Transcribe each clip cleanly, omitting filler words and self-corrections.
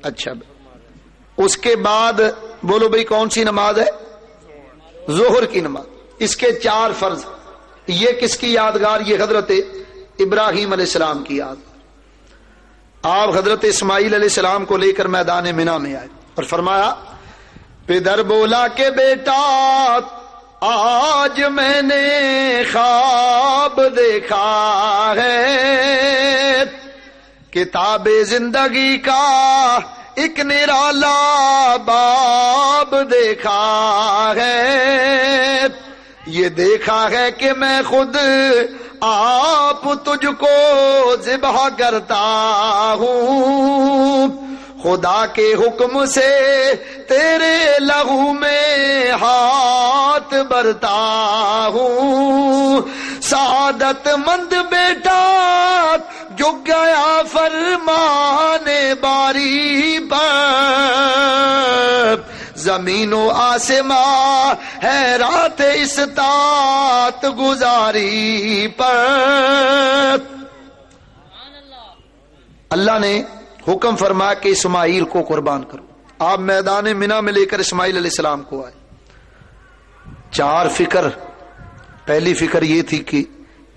اچھا اس کے بعد بولو بھائی کون سی نماز ہے؟ ظہر کی نماز. اس کے 4 فرض. یہ کس کی یادگار؟ یہ حضرت ابراہیم علیہ السلام کی یاد. آپ حضرت اسماعیل علیہ السلام کو لے کر میدان منا میں آئے اور فرمایا پدر بولا کہ بیٹا آج میں نے خواب دیکھا ہے، کتاب زندگی کا ایک نرالا باب دیکھا ہے، یہ دیکھا ہے کہ میں خود آپ تجھ کو ذبح کرتا ہوں، خدا کے حکم سے تیرے لہو میں ہاتھ برتا ہوں، سعادت مند بیٹا جو گیا فرمان باری پر، زمین و آسمان ہے رات استطاعت گزاری پر. اللہ نے حکم فرمایا کہ اسماعیل کو قربان کرو. آپ میدان منا میں لے کر اسماعیل علیہ السلام کو آئے. 4 فکر. پہلی فکر یہ تھی کہ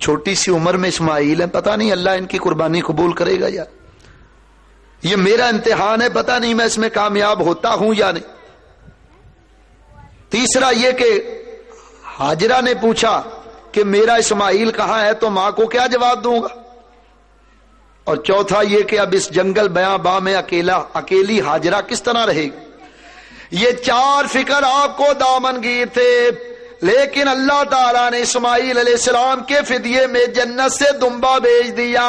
چھوٹی سی عمر میں اسماعیل ہے، پتہ نہیں اللہ ان کی قربانی قبول کرے گا یا یہ میرا امتحان ہے، پتہ نہیں میں اس میں کامیاب ہوتا ہوں یا نہیں. تیسرا یہ کہ ہاجرہ نے پوچھا کہ میرا اسماعیل کہاں ہے تو ماں کو کیا جواب دوں گا. اور چوتھا یہ کہ اب اس جنگل بیاباں میں اکیلی ہاجرہ کس طرح رہے گی. یہ 4 فکر آپ کو دامن گیر تھے، لیکن اللہ تعالیٰ نے اسماعیل علیہ السلام کے فدیے میں جنت سے دمبا بھیج دیا.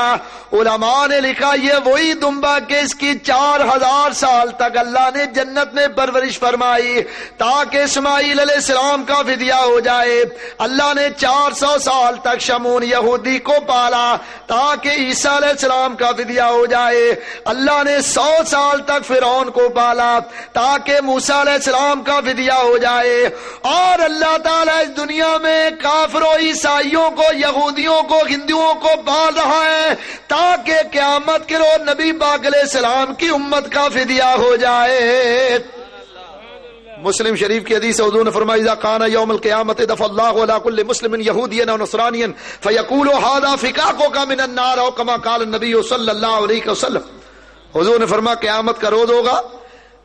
علماء نے لکھا یہ وہی دمبا کہ اس کی 4000 سال تک اللہ نے جنت میں پرورش فرمائی تاکہ اسماعیل علیہ السلام کا فدیہ ہو جائے. اللہ نے 400 سال تک شمون یہودی کو پالا تاکہ عیسیٰ علیہ السلام کا فدیہ ہو جائے. اللہ نے 100 سال تک فرعون کو پالا تاکہ موسیٰ علیہ السلام کا فدیہ ہو جائے. اور اللہ تعالیٰ اس دنیا میں کافروں، عیسائیوں کو، یہودیوں کو، ہندوؤں کو پال رہا ہے تاکہ قیامت کے روز نبی پاک علیہ السلام کی امت کا فدیہ ہو جائے. مسلم شریف کی حدیث حضور نے فرمایا اذا کان یوم القیامت دفع اللہ علی کل مسلم یہودیا و نصرانیا فیقول ھذا فکاکک من النار او کما قال النبی صلی اللہ علیہ وسلم. حضور نے فرمایا قیامت کا روز ہوگا،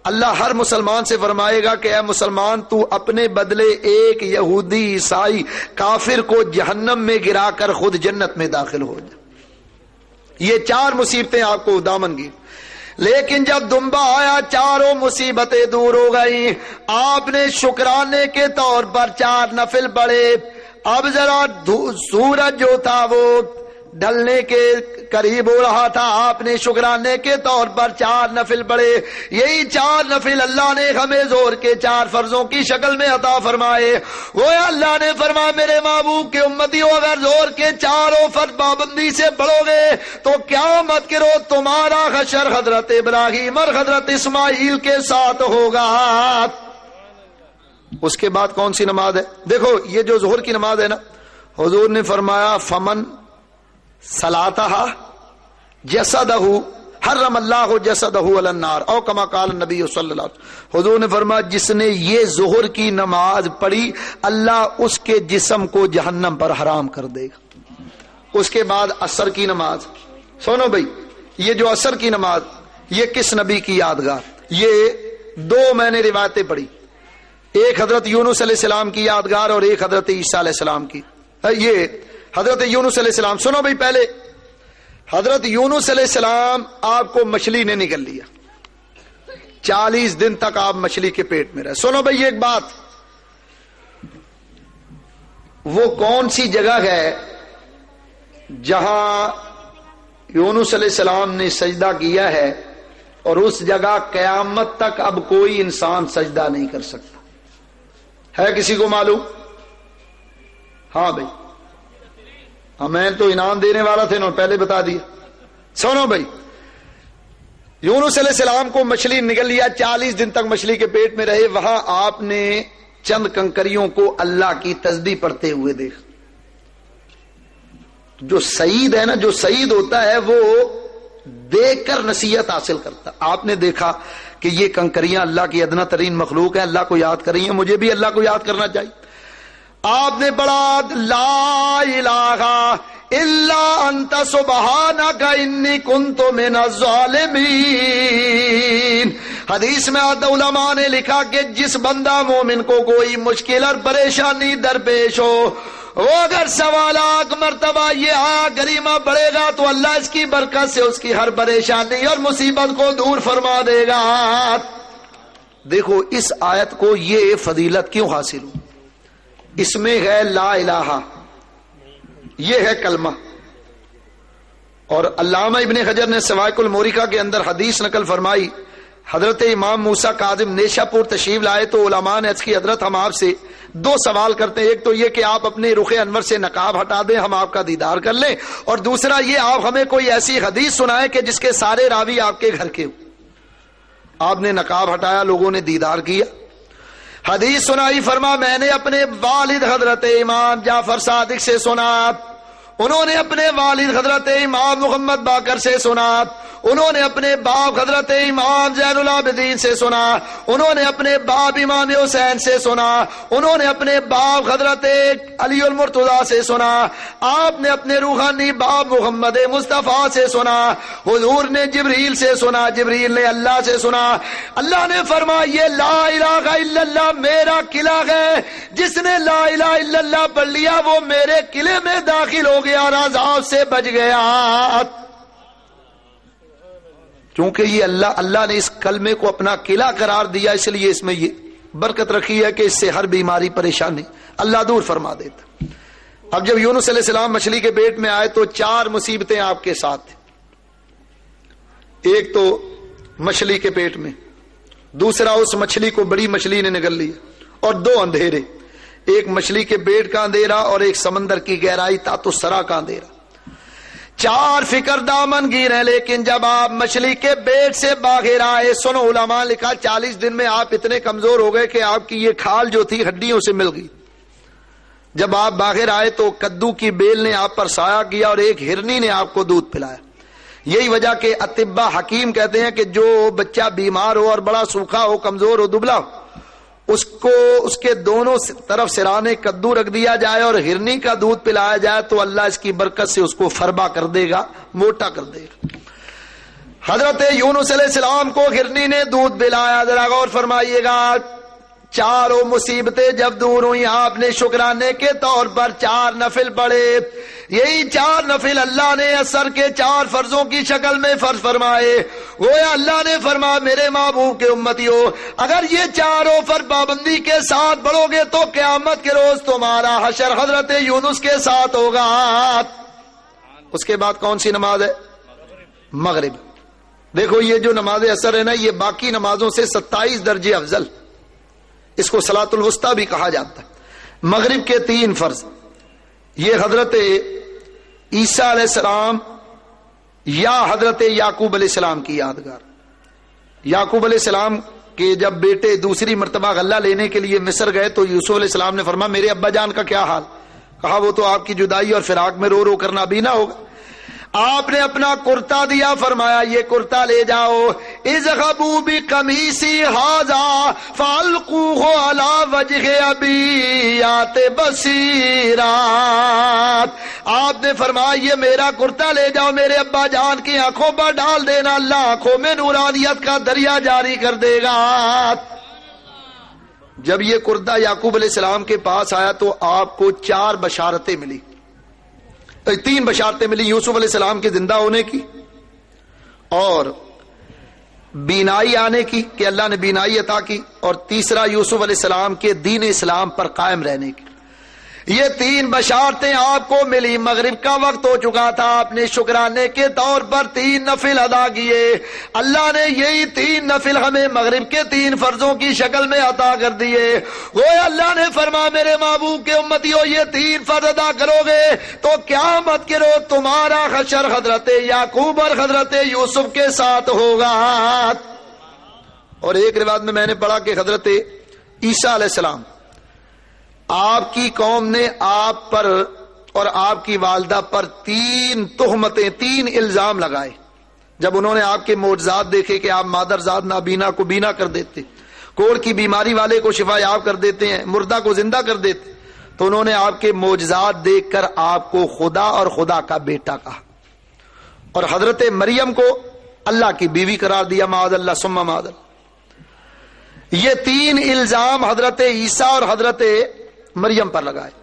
اللہ ہر مسلمان سے فرمائے گا کہ اے مسلمان تو اپنے بدلے ایک یہودی، عیسائی، کافر کو جہنم میں گرا کر خود جنت میں داخل ہو جائے. یہ 4 مصیبتیں آپ کو دامن گیر. لیکن جب دمبا آیا 4 مصیبتیں دور ہو گئی. آپ نے شکرانے کے طور پر 4 نفل پڑھے. اب ذرا سورج جو تھا وہ ڈھلنے کے قریب ہو رہا تھا، آپ نے شکرانے کے طور پر 4 نفل پڑھے. یہی 4 نفل اللہ نے ہمیں زور کے 4 فرضوں کی شکل میں عطا فرمائے. وہ اللہ نے فرمایا میرے محبوب کے امتیوں اگر زور کے 4 فرض پابندی سے پڑھو گے تو قیامت کے روز تمہارا حشر حضرت ابراہیم اور حضرت اسماعیل کے ساتھ ہوگا. اس کے بعد کون سی نماز ہے؟ دیکھو یہ جو ظہر کی نماز ہے نا، حضور نے فرمایا فمن صلاتہ جسدہ حرم اللہ جسدہ علی النار او کما قال النبی صلی اللہ علیہ وسلم. حضور نے فرمایا جس نے یہ ظہر کی نماز پڑھی اللہ اس کے جسم کو جہنم پر حرام کر دے گا. اس کے بعد عصر کی نماز. سنو بھائی یہ جو عصر کی نماز یہ کس نبی کی یادگار؟ یہ 2 میں نے روایتیں پڑھی، ایک حضرت یونس علیہ السلام کی یادگار اور ایک حضرت عیسیٰ علیہ السلام کی. یہ حضرت یونس علیہ السلام. سنو بھائی پہلے حضرت یونس علیہ السلام آپ کو مچھلی نے نگل لیا، 40 دن تک آپ مچھلی کے پیٹ میں رہے. سنو بھائی ایک بات، وہ کون سی جگہ ہے جہاں یونس علیہ السلام نے سجدہ کیا ہے اور اس جگہ قیامت تک اب کوئی انسان سجدہ نہیں کر سکتا؟ ہے کسی کو معلوم؟ ہاں بھائی میں تو انعام دینے والا تھے نا، پہلے بتا دیا. سنو بھائی یونس علیہ السلام کو مچھلی نگل لیا، 40 دن تک مچھلی کے پیٹ میں رہے. وہاں آپ نے چند کنکریوں کو اللہ کی تسبیح پڑھتے ہوئے دیکھا. جو سعید ہے نا، جو سعید ہوتا ہے وہ دیکھ کر نصیحت حاصل کرتا. آپ نے دیکھا کہ یہ کنکریاں اللہ کی ادنا ترین مخلوق ہے, اللہ کو یاد کر رہی ہیں, مجھے بھی اللہ کو یاد کرنا چاہیے. آپ نے پڑھا لا الہ الا انت سبحانک انی کنت من الظالمین. حدیث میں علماء نے لکھا کہ جس بندہ مومن کو کوئی مشکل اور پریشانی درپیش ہو, وہ اگر 1.25 مرتبہ یہ گریمہ پڑے گا تو اللہ اس کی برکت سے اس کی ہر پریشانی اور مصیبت کو دور فرما دے گا. دیکھو اس آیت کو یہ فضیلت کیوں حاصل ہو, اس میں ہے لا الہ, یہ ہے کلمہ. اور علامہ ابن حجر نے سوائق المورکہ کے اندر حدیث نقل فرمائی, حضرت امام موسیٰ کاظم نیشہ پور تشریف لائے تو علماء نے عرض کی حضرت ہم آپ سے 2 سوال کرتے ہیں, ایک تو یہ کہ آپ اپنے رخ انور سے نقاب ہٹا دیں, ہم آپ کا دیدار کر لیں, اور دوسرا یہ آپ ہمیں کوئی ایسی حدیث سنائیں کہ جس کے سارے راوی آپ کے گھر کے ہوں. آپ نے نقاب ہٹایا, لوگوں نے دیدار کیا, حدیث سنائی, فرما میں نے اپنے والد حضرت امام جعفر صادق سے سنا, انہوں نے اپنے والد حضرت امام محمد باقر سے سنا, انہوں نے اپنے باپ حضرت امام زین العابدین سے سنا, انہوں نے اپنے باپ امام حسین سے سنا, انہوں نے اپنے باپ حضرت علی المرتضیٰ سے سنا, آپ نے اپنے روحانی باپ محمد مصطفیٰ سے سنا, حضور نے جبریل سے سنا, جبریل نے اللہ سے سنا. اللہ نے فرمایا یہ لا الہ الا اللہ میرا قلعہ ہے, جس نے لا الہ الا اللہ پڑھ لیا وہ میرے قلعے میں داخل ہو گیا اور عذاب سے بچ گیا. کیونکہ یہ اللہ نے اس کلمے کو اپنا قلعہ قرار دیا, اس لیے اس میں یہ برکت رکھی ہے کہ اس سے ہر بیماری پریشانی اللہ دور فرما دیتا. اب جب یونس علیہ السلام مچھلی کے پیٹ میں آئے تو 4 مصیبتیں آپ کے ساتھ تھیں. ایک تو مچھلی کے پیٹ میں, دوسرا اس مچھلی کو بڑی مچھلی نے نگل لیا, اور 2 اندھیرے, ایک مچھلی کے پیٹ کا اندھیرا اور ایک سمندر کی گہرائی تحت الثری کا اندھیرا. 4 فکر دامن گیرے, لیکن جب آپ مچھلی کے پیٹ سے باہر آئے, سنو علماء لکھا 40 دن میں آپ اتنے کمزور ہو گئے کہ آپ کی یہ کھال جو تھی ہڈیوں سے مل گئی. جب آپ باہر آئے تو کدو کی بیل نے آپ پر سایہ کیا اور ایک ہرنی نے آپ کو دودھ پلایا. یہی وجہ کہ اطباء حکیم کہتے ہیں کہ جو بچہ بیمار ہو اور بڑا سوکھا ہو, کمزور ہو, دبلا ہو, اس کو اس کے دونوں طرف سرانے کدو رکھ دیا جائے اور ہرنی کا دودھ پلایا جائے تو اللہ اس کی برکت سے اس کو فربا کر دے گا, موٹا کر دے گا. حضرت یونس علیہ السلام کو ہرنی نے دودھ پلایا. ذرا غور فرمائیے گا, 4 مصیبتیں جب دور ہوئی, آپ نے شکرانے کے طور پر 4 نفل پڑھے. یہی 4 نفل اللہ نے اثر کے 4 فرضوں کی شکل میں فرض فرمائے. گویا اللہ نے فرمایا میرے محبوب کے امتیوں, اگر یہ 4 فرض پابندی کے ساتھ پڑھو گے تو قیامت کے روز تمہارا حشر حضرت یونس کے ساتھ ہوگا. اس کے بعد کون سی نماز ہے؟ مغرب. دیکھو یہ جو نماز اثر ہے نا, یہ باقی نمازوں سے 27 درجے افضل, اس کو صلاۃ الوسطیٰ بھی کہا جاتا ہے. مغرب کے 3 فرض, یہ حضرت عیسیٰ علیہ السلام یا حضرت یعقوب علیہ السلام کی یادگار. یعقوب علیہ السلام کے جب بیٹے دوسری مرتبہ غلہ لینے کے لیے مصر گئے تو یوسف علیہ السلام نے فرمایا میرے ابا جان کا کیا حال؟ کہا وہ تو آپ کی جدائی اور فراق میں رو رو کر نابینا ہوگا. آپ نے اپنا کرتا دیا, فرمایا یہ کرتا لے جاؤ. اذهبوا بقمیصی ھذا فالقوه علی وجه ابیات بصیرا. آپ نے فرمایا یہ میرا کرتا لے جاؤ, میرے ابا جان کی آنکھوں پر ڈال دینا, اللہ آنکھوں میں نورانیت کا دریا جاری کر دے گا. جب یہ کرتا یعقوب علیہ السلام کے پاس آیا تو آپ کو 4 بشارتیں ملی, 3 بشارتیں ملی. یوسف علیہ السلام کے زندہ ہونے کی, اور بینائی آنے کی کہ اللہ نے بینائی عطا کی, اور تیسرا یوسف علیہ السلام کے دین اسلام پر قائم رہنے کی. یہ 3 بشارتیں آپ کو ملی. مغرب کا وقت ہو چکا تھا, آپ نے شکرانے کے طور پر 3 نفل ادا کیے. اللہ نے یہی 3 نفل ہمیں مغرب کے 3 فرضوں کی شکل میں عطا کر دیے. وہ اللہ نے فرمایا میرے محبوب کے امتیوں یہ 3 فرض ادا کرو گے تو قیامت کے روز تمہارا حشر حضرت یعقوب اور حضرت یوسف کے ساتھ ہوگا. اور ایک روایت میں نے پڑھا کہ حضرت عیسیٰ علیہ السلام, آپ کی قوم نے آپ پر اور آپ کی والدہ پر 3 تہمتیں 3 الزام لگائے جب انہوں نے آپ کے معجزات دیکھے کہ آپ مادرزاد نابینا کو بینا کر دیتے، کوڑ کی بیماری والے کو شفا یاب کر دیتے ہیں، مردہ کو زندہ کر دیتے، تو انہوں نے آپ کے معجزات دیکھ کر آپ کو خدا اور خدا کا بیٹا کہا، اور حضرت مریم کو اللہ کی بیوی قرار دیا، معاذ اللہ ثم معاذ اللہ۔ یہ 3 الزام حضرت عیسیٰ اور حضرت مریم پر لگائے۔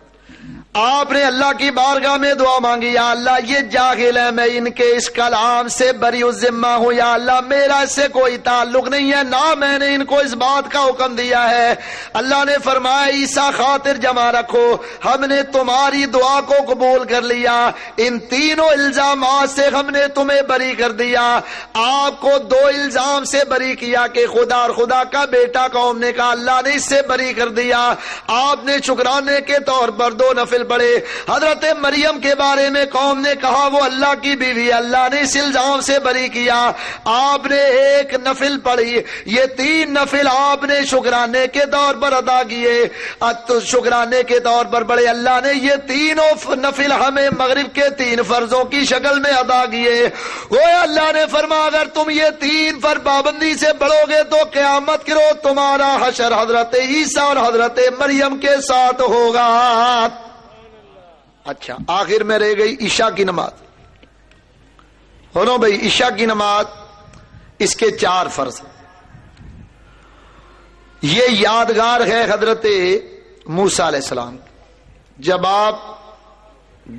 آپ نے اللہ کی بارگاہ میں دعا مانگی، یا اللہ یہ جاہل ہے، میں ان کے اس کلام سے بری الذمہ ہوں، یا اللہ میرا اس سے کوئی تعلق نہیں ہے، نہ میں نے ان کو اس بات کا حکم دیا ہے۔ اللہ نے فرمایا عیسیٰ خاطر جمع رکھو، ہم نے تمہاری دعا کو قبول کر لیا، ان تینوں الزامات سے ہم نے تمہیں بری کر دیا۔ آپ کو 2 الزام سے بری کیا کہ خدا اور خدا کا بیٹا، قوم نے کہا اللہ نے اس سے بری کر دیا۔ آپ نے شکرانے کے طور پر 2 نفل پڑے۔ حضرت مریم کے بارے میں قوم نے کہا وہ اللہ کی بیوی، اللہ نے اس الزام سے بری کیا، آپ نے 1 نفل پڑھی۔ یہ 3 نفل آپ نے شکرانے کے طور پر ادا کیے، شکرانے کے طور پر پڑھے۔ اللہ نے یہ 3 نفل ہمیں مغرب کے 3 فرضوں کی شکل میں ادا کیے۔ وہ اللہ نے فرمایا اگر تم یہ 3 فرض پابندی سے پڑھو گے تو قیامت کے روز تمہارا حشر حضرت عیسیٰ اور حضرت مریم کے ساتھ ہوگا۔ اچھا، آخر میں رہ گئی عشاء کی نماز۔ سنو بھائی، عشاء کی نماز اس کے 4 فرض ہیں۔ یہ یادگار ہے حضرت موسیٰ علیہ السلام، جب آپ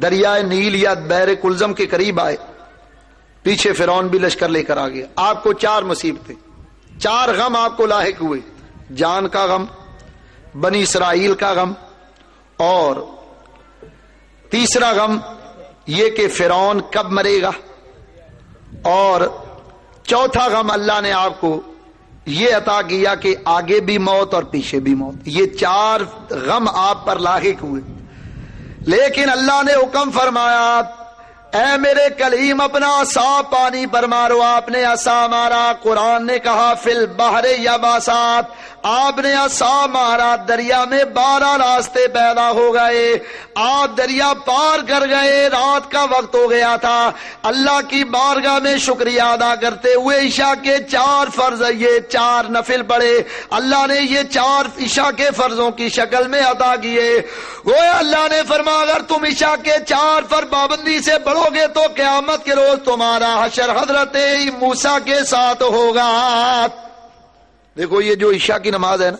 دریائے نیل یا بحر کلزم کے قریب آئے، پیچھے فرعون بھی لشکر لے کر آ گیا، آپ کو 4 مصیبتیں، 4 غم آپ کو لاحق ہوئے، جان کا غم، بنی اسرائیل کا غم، اور تیسرا غم یہ کہ فرعون کب مرے گا، اور چوتھا غم اللہ نے آپ کو یہ عطا کیا کہ آگے بھی موت اور پیچھے بھی موت۔ یہ 4 غم آپ پر لاحق ہوئے، لیکن اللہ نے حکم فرمایا اے میرے کلیم اپنا عصا پانی پر مارو۔ آپ نے عصا مارا، قرآن نے کہا فی البحر یباسات، آپ نے عصا مارا، دریا میں 12 راستے پیدا ہو گئے، آپ دریا پار کر گئے، رات کا وقت ہو گیا تھا۔ اللہ کی بارگاہ میں شکریہ ادا کرتے ہوئے عشاء کے 4 فرض، یہ 4 نفل پڑے، اللہ نے یہ 4 عشاء کے فرضوں کی شکل میں ادا کیے۔ وہ اللہ نے فرمایا اگر تم عشاء کے 4 فرض پابندی سے پڑھو گے تو قیامت کے روز تمہارا حشر حضرت موسیٰ کے ساتھ ہوگا۔ دیکھو یہ جو عشاء کی نماز ہے نا،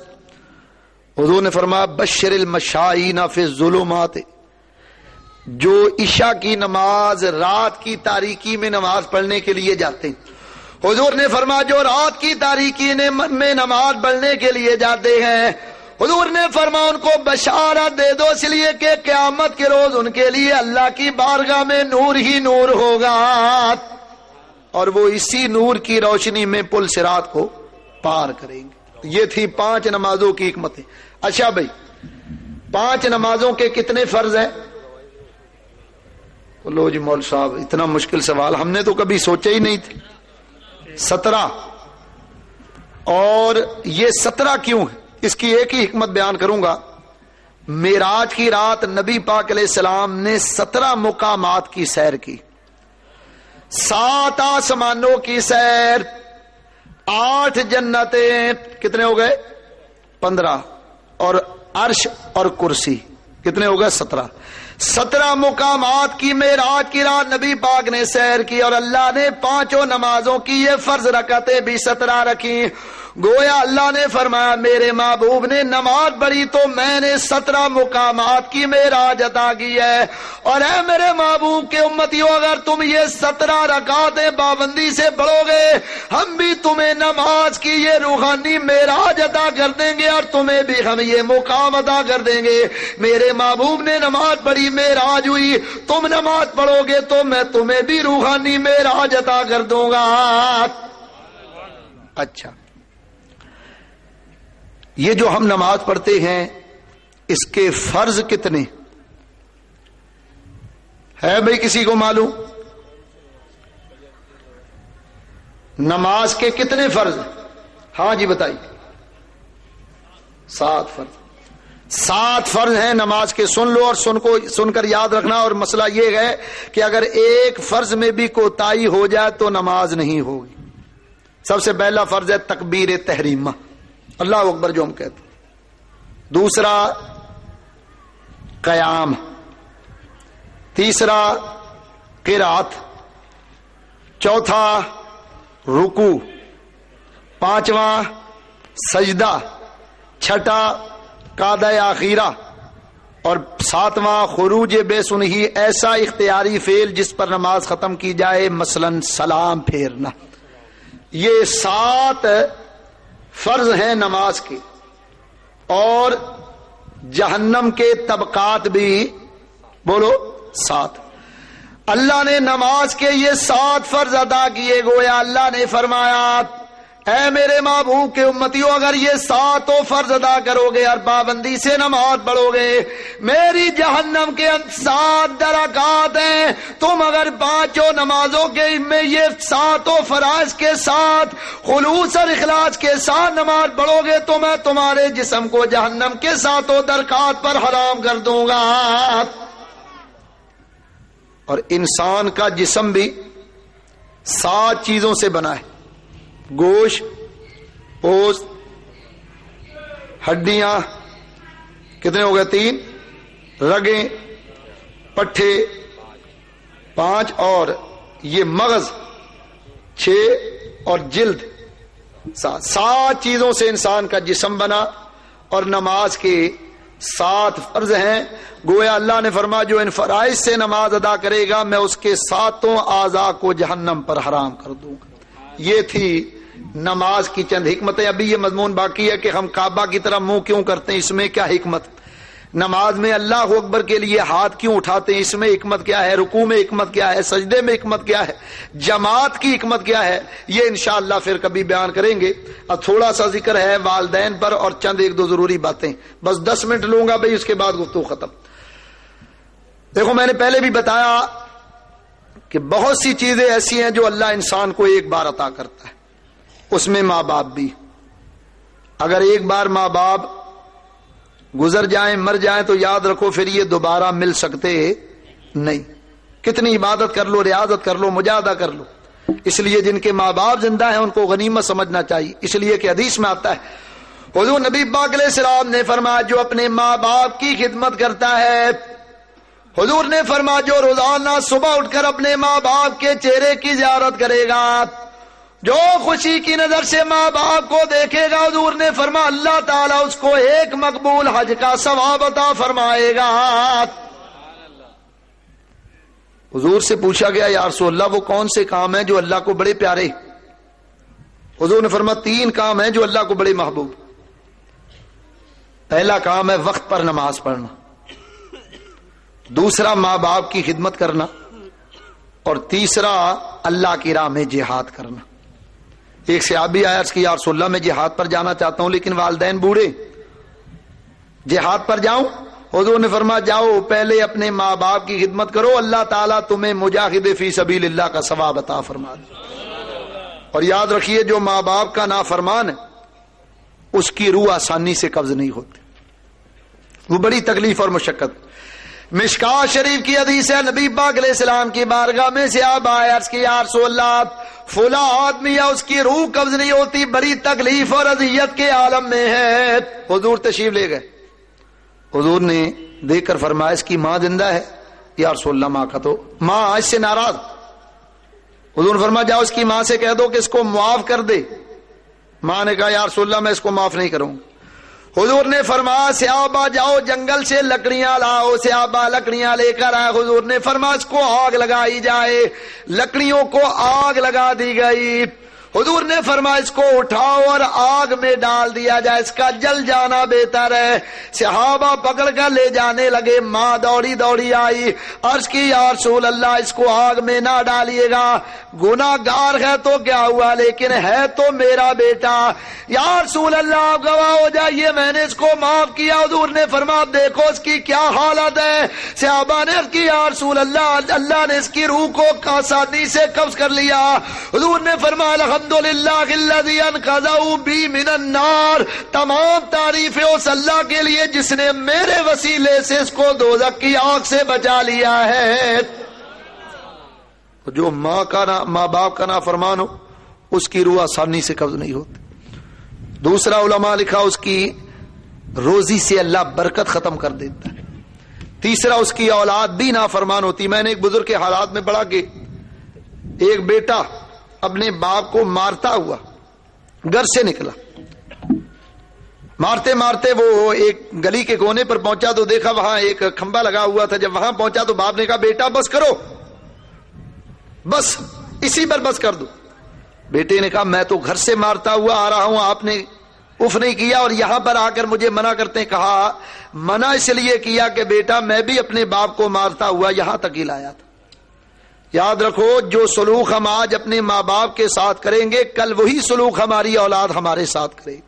حضور نے فرمایا بشر المشائین فی الظلمات، جو عشاء کی نماز رات کی تاریکی میں نماز پڑھنے کے لیے جاتے ہیں، حضور نے فرمایا جو رات کی تاریکی میں نماز پڑھنے کے لیے جاتے ہیں، حضور نے فرمایا ان کو بشارت دے دو، اس لیے کہ قیامت کے روز ان کے لیے اللہ کی بارگاہ میں نور ہی نور ہوگا، اور وہ اسی نور کی روشنی میں پل صراط کو پار کریں گے۔ یہ تھی 5 نمازوں کی حکمتیں۔ اچھا بھائی، 5 نمازوں کے کتنے فرض ہیں؟ لو جی مول صاحب اتنا مشکل سوال ہم نے تو کبھی سوچا ہی نہیں تھا۔ 17، اور یہ 17 کیوں ہے؟ اس کی ایک ہی حکمت بیان کروں گا۔ معراج کی رات نبی پاک علیہ السلام نے 17 مقامات کی سیر کی، 7 آسمانوں کی سیر، 8 جنتیں، کتنے ہو گئے؟ 15، اور عرش اور کرسی کتنے ہو گئے؟ 17۔ 17 مقامات کی معراج کی رات نبی پاک نے سیر کی، اور اللہ نے 5 نمازوں کی یہ فرض رکعتیں بھی 17 رکھی۔ گویا اللہ نے فرمایا میرے محبوب نے نماز پڑھی تو میں نے 17 مقامات کی معراج عطا کی ہے، اور اے میرے محبوب کے امتیوں اگر تم یہ 17 رکعتیں پابندی سے پڑھو گے ہم بھی تمہیں نماز کی یہ روحانی معراج عطا کر دیں گے، اور تمہیں بھی ہم یہ مقام عطا کر دیں گے۔ میرے محبوب نے نماز پڑھی، معراج ہوئی، تم نماز پڑھو گے تو میں تمہیں بھی روحانی معراج عطا کر دوں گا۔ اچھا، یہ جو ہم نماز پڑھتے ہیں اس کے فرض کتنے ہے بھائی؟ کسی کو معلوم نماز کے کتنے فرض؟ ہاں جی بتائیے۔ 7 فرض۔ 7 فرض ہیں نماز کے، سن لو اور سن کر یاد رکھنا. اور مسئلہ یہ ہے کہ اگر ایک فرض میں بھی کوتاہی ہو جائے تو نماز نہیں ہوگی. سب سے پہلا فرض ہے تکبیر تحریمہ، اللہ اکبر جو ہم کہتے ہیں. دوسرا قیام، تیسرا قرات، چوتھا رکوع، پانچواں سجدہ، چھٹا قعدہ اخیرہ، اور ساتواں خروج بے سنہی، ایسا اختیاری فعل جس پر نماز ختم کی جائے، مثلا سلام پھیرنا. یہ 7 فرض ہیں نماز کے. اور جہنم کے طبقات بھی بولو 7. اللہ نے نماز کے یہ 7 فرض ادا کیے. گویا اللہ نے فرمایا اے میرے محبوب کے امتیوں، اگر یہ 7 فرض ادا کرو گے اور پابندی سے نماز پڑھو گے، میری جہنم کے 7 درکات ہیں. تم اگر 5 نمازوں کے میں یہ 7 فرائض کے ساتھ خلوص اور اخلاص کے ساتھ نماز پڑھو گے تو میں تمہارے جسم کو جہنم کے 7 درکات پر حرام کر دوں گا. اور انسان کا جسم بھی 7 چیزوں سے بنا ہے: گوشت، پوست، ہڈیاں، کتنے ہو گئے؟ 3، رگیں، پٹھے 5، اور یہ مغز 6، اور جلد 7 چیزوں سے انسان کا جسم بنا. اور نماز کے 7 فرض ہیں. گویا اللہ نے فرمایا جو ان فرائض سے نماز ادا کرے گا میں اس کے 7 اعضاء کو جہنم پر حرام کر دوں گا. یہ تھی نماز کی چند حکمتیں. ابھی یہ مضمون باقی ہے کہ ہم کعبہ کی طرف منہ کیوں کرتے ہیں، اس میں کیا حکمت؟ نماز میں اللہ اکبر کے لیے ہاتھ کیوں اٹھاتے ہیں، اس میں حکمت کیا ہے؟ رکوع میں حکمت کیا ہے؟ سجدے میں حکمت کیا ہے؟ جماعت کی حکمت کیا ہے؟ یہ انشاءاللہ پھر کبھی بیان کریں گے. اب تھوڑا سا ذکر ہے والدین پر اور چند 1-2 ضروری باتیں، بس 10 منٹ لوں گا بھائی، اس کے بعد گفتگو ختم. دیکھو میں نے پہلے بھی بتایا کہ بہت سی چیزیں ایسی ہیں جو اللہ انسان کو ایک بار عطا کرتا ہے، اس میں ماں باپ بھی. اگر ایک بار ماں باپ گزر جائیں، مر جائیں، تو یاد رکھو پھر یہ دوبارہ مل سکتے نہیں. کتنی عبادت کر لو، ریاضت کر لو، مجاہدہ کر لو. اس لیے جن کے ماں باپ زندہ ہیں ان کو غنیمت سمجھنا چاہیے. اس لیے کہ حدیث میں آتا ہے حضور نبی پاک علیہ السلام نے فرمایا جو اپنے ماں باپ کی خدمت کرتا ہے، حضور نے فرمایا جو روزانہ صبح اٹھ کر اپنے ماں باپ کے چہرے کی زیارت کرے گا، جو خوشی کی نظر سے ماں باپ کو دیکھے گا، حضور نے فرمایا اللہ تعالیٰ اس کو ایک مقبول حج کا ثواب عطا فرمائے گا. حضور سے پوچھا گیا یا رسول اللہ وہ کون سے کام ہیں جو اللہ کو بڑے پیارے؟ حضور نے فرمایا 3 کام ہیں جو اللہ کو بڑے محبوب. پہلا کام ہے وقت پر نماز پڑھنا، دوسرا ماں باپ کی خدمت کرنا، اور تیسرا اللہ کی راہ میں جہاد کرنا. ایک صحابی آیا عرض کی یا رسول اللہ میں جہاد پر جانا چاہتا ہوں لیکن والدین بوڑھے، جہاد پر جاؤں؟ حضور نے فرمایا جاؤ، پہلے اپنے ماں باپ کی خدمت کرو، اللہ تعالیٰ تمہیں مجاہد فی سبیل اللہ کا ثواب عطا فرما دے. اور یاد رکھیے جو ماں باپ کا نافرمان ہے اس کی روح آسانی سے قبض نہیں ہوتی، وہ بڑی تکلیف اور مشقت. مشکات شریف کی حدیث ہے نبی پاک علیہ السلام کی بارگاہ میں صحابہ آئے عرض کی یا رسول اللہ فلاں آدمی ہے اس کی روح قبض نہیں ہوتی، بڑی تکلیف اور اذیت کے عالم میں ہے. حضور تشریف لے گئے. حضور نے دیکھ کر فرمایا اس کی ماں زندہ ہے؟ یا رسول اللہ ماں کا تو ماں اس سے ناراض. حضور نے فرمایا جاؤ اس کی ماں سے کہہ دو کہ اس کو معاف کر دے. ماں نے کہا یا رسول اللہ میں اس کو معاف نہیں کروں. حضور نے فرمایا صحابہ جاؤ جنگل سے لکڑیاں لاؤ. صحابہ لکڑیاں لے کر آئے. حضور نے فرمایا اس کو آگ لگائی جائے. لکڑیوں کو آگ لگا دی گئی. حضور نے فرمایا اس کو اٹھاؤ اور آگ میں ڈال دیا جائے، اس کا جل جانا بہتر ہے. صحابہ پکڑ کر لے جانے لگے. ماں دوڑی دوڑی آئی، عرض کی یا رسول اللہ اس کو آگ میں نہ ڈالیے گا، گناہ گار ہے تو کیا ہوا لیکن ہے تو میرا بیٹا. یا رسول اللہ آپ گواہ ہو جائیے میں نے اس کو معاف کیا. حضور نے فرمایا دیکھو اس کی کیا حالت ہے. صحابہ نے عرض کی یا رسول اللہ اللہ نے اس کی روح کو آسانی سے قبض کر لیا. حضور نے فرمایا الحمدللہ الذی انقذہ بی من النار، تمام تعریفیں اس اللہ کے لیے جس نے میرے وسیلے سے اس کو دوزخ کی آگ سے بچا لیا ہے۔ جو ماں باپ کا نافرمان ہو اس کی روح آسانی سے قبض نہیں ہوتی۔ دوسرا علماء لکھا اس کی روزی سے اللہ برکت ختم کر دیتا ہے۔ تیسرا اس کی اولاد بھی نافرمان ہوتی۔ میں نے ایک بزرگ کے حالات میں پڑھا کہ ایک بیٹا اپنے باپ کو مارتا ہوا گھر سے نکلا، مارتے مارتے وہ ایک گلی کے کونے پر پہنچا تو دیکھا وہاں ایک کھمبا لگا ہوا تھا۔ جب وہاں پہنچا تو باپ نے کہا بیٹا بس کرو، بس اسی پر بس کر دو۔ بیٹے نے کہا میں تو گھر سے مارتا ہوا آ رہا ہوں، آپ نے اف نہیں کیا اور یہاں پر آ کر مجھے منع کرتے ہیں۔ کہا منع اس لیے کیا کہ بیٹا میں بھی اپنے باپ کو مارتا ہوا یہاں تک ہی لایا تھا۔ یاد رکھو جو سلوک ہم آج اپنے ماں باپ کے ساتھ کریں گے کل وہی سلوک ہماری اولاد ہمارے ساتھ کرے گی۔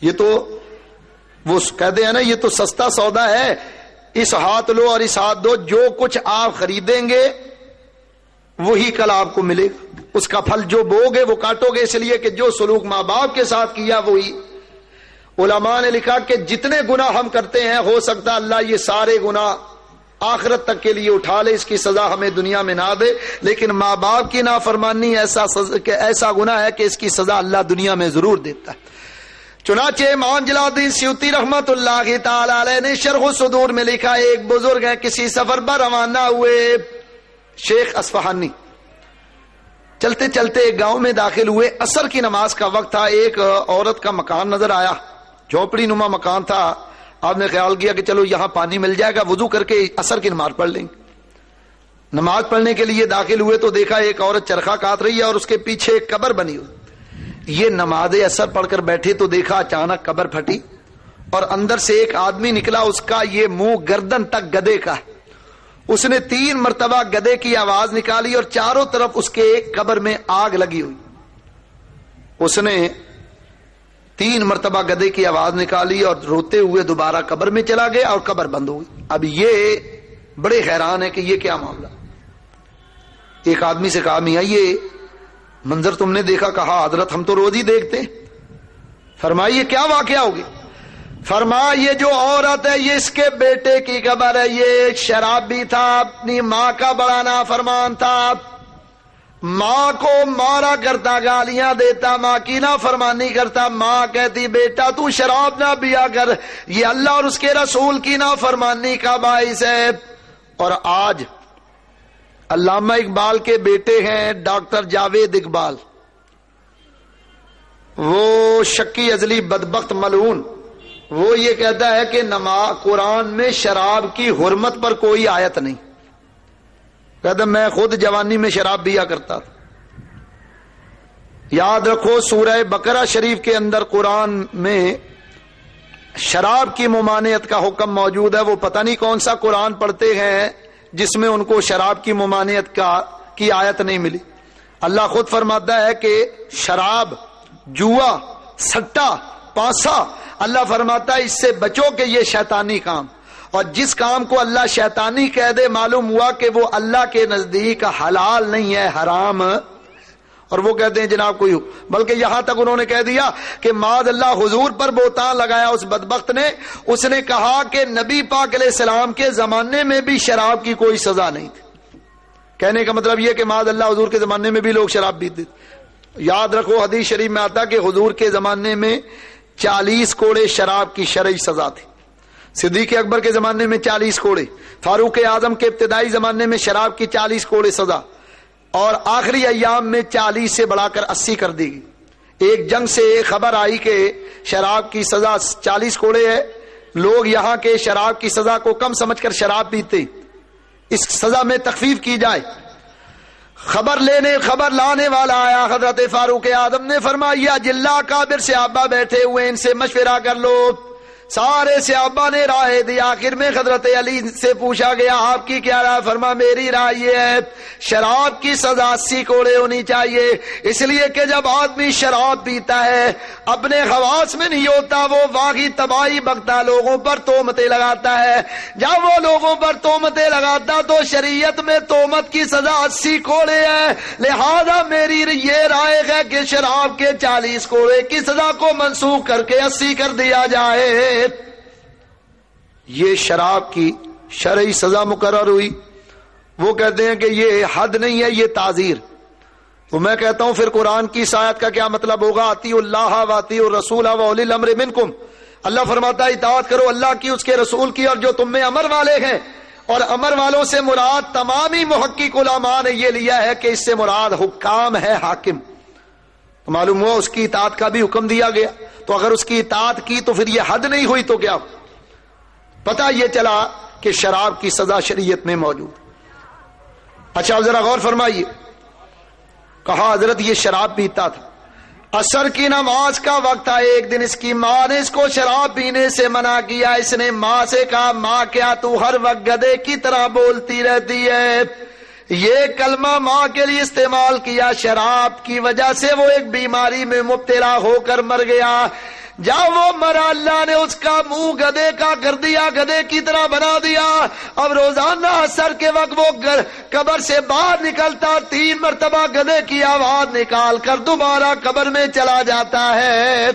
یہ تو وہ کہتے ہیں نا یہ تو سستا سودا ہے، اس ہاتھ لو اور اس ہاتھ دو، جو کچھ آپ خریدیں گے وہی کل آپ کو ملے گا، اس کا پھل جو بو گے وہ کاٹو گے، اس لیے کہ جو سلوک ماں باپ کے ساتھ کیا وہی۔ علماء نے لکھا کہ جتنے گناہ ہم کرتے ہیں ہو سکتا اللہ یہ سارے گناہ آخرت تک کے لیے اٹھا لے، اس کی سزا ہمیں دنیا میں نہ دے، لیکن ماں باپ کی نافرمانی ایسا گناہ ہے کہ اس کی سزا اللہ دنیا میں ضرور دیتا ہے۔ چنانچہ امام جلال الدین سیوطی رحمت اللہ تعالی علیہ نے شرح الصدور میں لکھا ایک بزرگ ہے کسی سفر پر روانہ ہوئے، شیخ اصفہانی، چلتے چلتے ایک گاؤں میں داخل ہوئے، عصر کی نماز کا وقت تھا، ایک عورت کا مکان نظر آیا، جھونپڑی نما مکان تھا۔ آپ نے خیال کیا کہ چلو یہاں پانی مل جائے گا، وضو کر کے عصر کی نماز پڑھ لیں گے۔ نماز پڑھنے کے لیے داخل ہوئے تو دیکھا ایک عورت چرخہ کاٹ رہی ہے اور اس کے پیچھے ایک قبر بنی ہوئی۔ یہ نماز عصر پڑھ کر بیٹھے تو دیکھا اچانک قبر پھٹی اور اندر سے ایک آدمی نکلا، اس کا یہ منہ گردن تک گدے کا ہے۔ اس نے 3 مرتبہ گدے کی آواز نکالی اور چاروں طرف اس کے ایک قبر میں آگ لگی ہوئی۔ اس نے 3 مرتبہ گدے کی آواز نکالی اور روتے ہوئے دوبارہ قبر میں چلا گیا اور قبر بند ہو گئی۔ اب یہ بڑے حیران ہے کہ یہ کیا معاملہ۔ ایک آدمی سے کہا میاں یہ منظر تم نے دیکھا؟ کہا حضرت ہم تو روز ہی دیکھتے ہیں۔ فرمائیے کیا واقعہ ہوگی؟ فرمایا یہ جو عورت ہے یہ اس کے بیٹے کی قبر ہے، یہ شرابی تھا، اپنی ماں کا بڑا نافرمان تھا، ماں کو مارا کرتا، گالیاں دیتا، ماں کی نافرمانی کرتا، ماں کہتی بیٹا تو شراب نہ پیا کر، یہ اللہ اور اس کے رسول کی نافرمانی کا باعث ہے۔ اور آج علامہ اقبال کے بیٹے ہیں ڈاکٹر جاوید اقبال، وہ شکی ازلی بدبخت ملعون، وہ یہ کہتا ہے کہ قرآن میں شراب کی حرمت پر کوئی آیت نہیں۔ کہتا میں خود جوانی میں شراب پیا کرتا تھا۔ یاد رکھو سورہ بقرہ شریف کے اندر قرآن میں شراب کی ممانعت کا حکم موجود ہے، وہ پتہ نہیں کون سا قرآن پڑھتے ہیں جس میں ان کو شراب کی ممانعت کی آیت نہیں ملی۔ اللہ خود فرماتا ہے کہ شراب، جوا، سٹا، پانسا، اللہ فرماتا ہے اس سے بچو کہ یہ شیطانی کام، اور جس کام کو اللہ شیطانی کہہ دے معلوم ہوا کہ وہ اللہ کے نزدیک حلال نہیں ہے، حرام، اور وہ کہتے ہیں جناب کوئی، بلکہ یہاں تک انہوں نے کہہ دیا کہ معاذ اللہ حضور پر بہتان لگایا اس بدبخت نے، اس نے کہا کہ نبی پاک علیہ السلام کے زمانے میں بھی شراب کی کوئی سزا نہیں تھی۔ کہنے کا مطلب یہ کہ معاذ اللہ حضور کے زمانے میں بھی لوگ شراب پیتے تھے۔ یاد رکھو حدیث شریف میں آتا کہ حضور کے زمانے میں 40 کوڑے شراب کی شرعی سزا تھی، صدیق اکبر کے زمانے میں 40 کوڑے، فاروق اعظم کے ابتدائی زمانے میں شراب کی 40 کوڑے سزا، اور آخری ایام میں 40 سے بڑھا کر 80 کر دی گئی۔ ایک جنگ سے خبر آئی کہ شراب کی سزا 40 کوڑے ہے، لوگ یہاں کے شراب کی سزا کو کم سمجھ کر شراب پیتے، اس سزا میں تخفیف کی جائے۔ خبر لانے والا آیا، حضرت فاروق اعظم نے فرمایا جلا کابر صحابہ بیٹھے ہوئے، ان سے مشورہ کر لو، سارے صحابہ نے رائے دی. آخر میں حضرت علی سے پوچھا گیا آپ کی کیا رائے؟ فرما میری رائے یہ ہے شراب کی سزا 80 کوڑے ہونی چاہیے, اس لیے کہ جب آدمی شراب پیتا ہے اپنے حواس میں نہیں ہوتا, وہ واقعی تباہی بکتا, لوگوں پر تہمتیں لگاتا ہے. جب وہ لوگوں پر تہمتیں لگاتا تو شریعت میں تہمت کی سزا 80 کوڑے ہے. لہذا میری یہ رائے ہے کہ شراب کے 40 کوڑے کی سزا کو منسوخ کر کے 80 کر دیا جائے. یہ شراب کی شرعی سزا مقرر ہوئی. وہ کہتے ہیں کہ یہ حد نہیں ہے, یہ تعزیر. تو میں کہتا ہوں پھر قرآن کی اس آیت کا کیا مطلب ہوگا؟ اطیعوا اللہ و اطیعوا الرسول و اولی الامر منکم. اللہ فرماتا ہے اطاعت کرو اللہ کی, اس کے رسول کی, اور جو تم میں امر والے ہیں. اور امر والوں سے مراد تمام ہی محقق علماء نے یہ لیا ہے کہ اس سے مراد حکام ہے, حاکم. تو معلوم ہوا اس کی اطاعت کا بھی حکم دیا گیا. تو اگر اس کی اطاعت کی تو پھر یہ حد نہیں ہوئی تو کیا؟ پتہ یہ چلا کہ شراب کی سزا شریعت میں موجود. اچھا ذرا غور فرمائیے, کہا حضرت یہ شراب پیتا تھا, عصر کی نماز کا وقت آئے, ایک دن اس کی ماں نے اس کو شراب پینے سے منع کیا. اس نے ماں سے کہا ماں کیا تو ہر وقت گدھے کی طرح بولتی رہتی ہے؟ یہ کلمہ ماں کے لیے استعمال کیا. شراب کی وجہ سے وہ ایک بیماری میں مبتلا ہو کر مر گیا. جب وہ مرا اللہ نے اس کا منہ گدھے کا کر دیا, گدھے کی طرح بنا دیا. اب روزانہ عصر کے وقت وہ قبر سے باہر نکلتا, 3 مرتبہ گدھے کی آواز نکال کر دوبارہ قبر میں چلا جاتا ہے.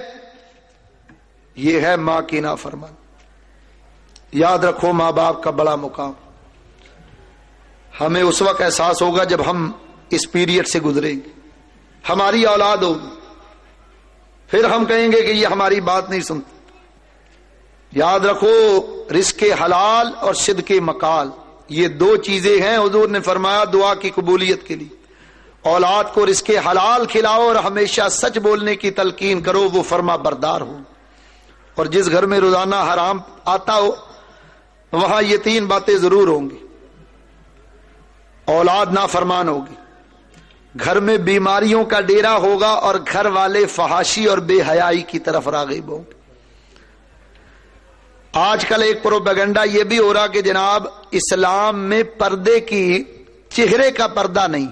یہ ہے ماں کی نافرمانی. یاد رکھو ماں باپ کا بڑا مقام. ہمیں اس وقت احساس ہوگا جب ہم اس پیریڈ سے گزریں گے, ہماری اولاد ہوگی, پھر ہم کہیں گے کہ یہ ہماری بات نہیں سنتی. یاد رکھو رزق حلال اور صدق مقال یہ 2 چیزیں ہیں. حضور نے فرمایا دعا کی قبولیت کے لیے اولاد کو رزق حلال کھلاؤ اور ہمیشہ سچ بولنے کی تلقین کرو, وہ فرما بردار ہو. اور جس گھر میں روزانہ حرام آتا ہو وہاں یہ 3 باتیں ضرور ہوں گی. اولاد نافرمان ہوگی, گھر میں بیماریوں کا ڈیرا ہوگا, اور گھر والے فحاشی اور بے حیائی کی طرف راغب ہوں گے. آج کل ایک پروپیگنڈا یہ بھی ہو رہا کہ جناب اسلام میں پردے کی چہرے کا پردہ نہیں.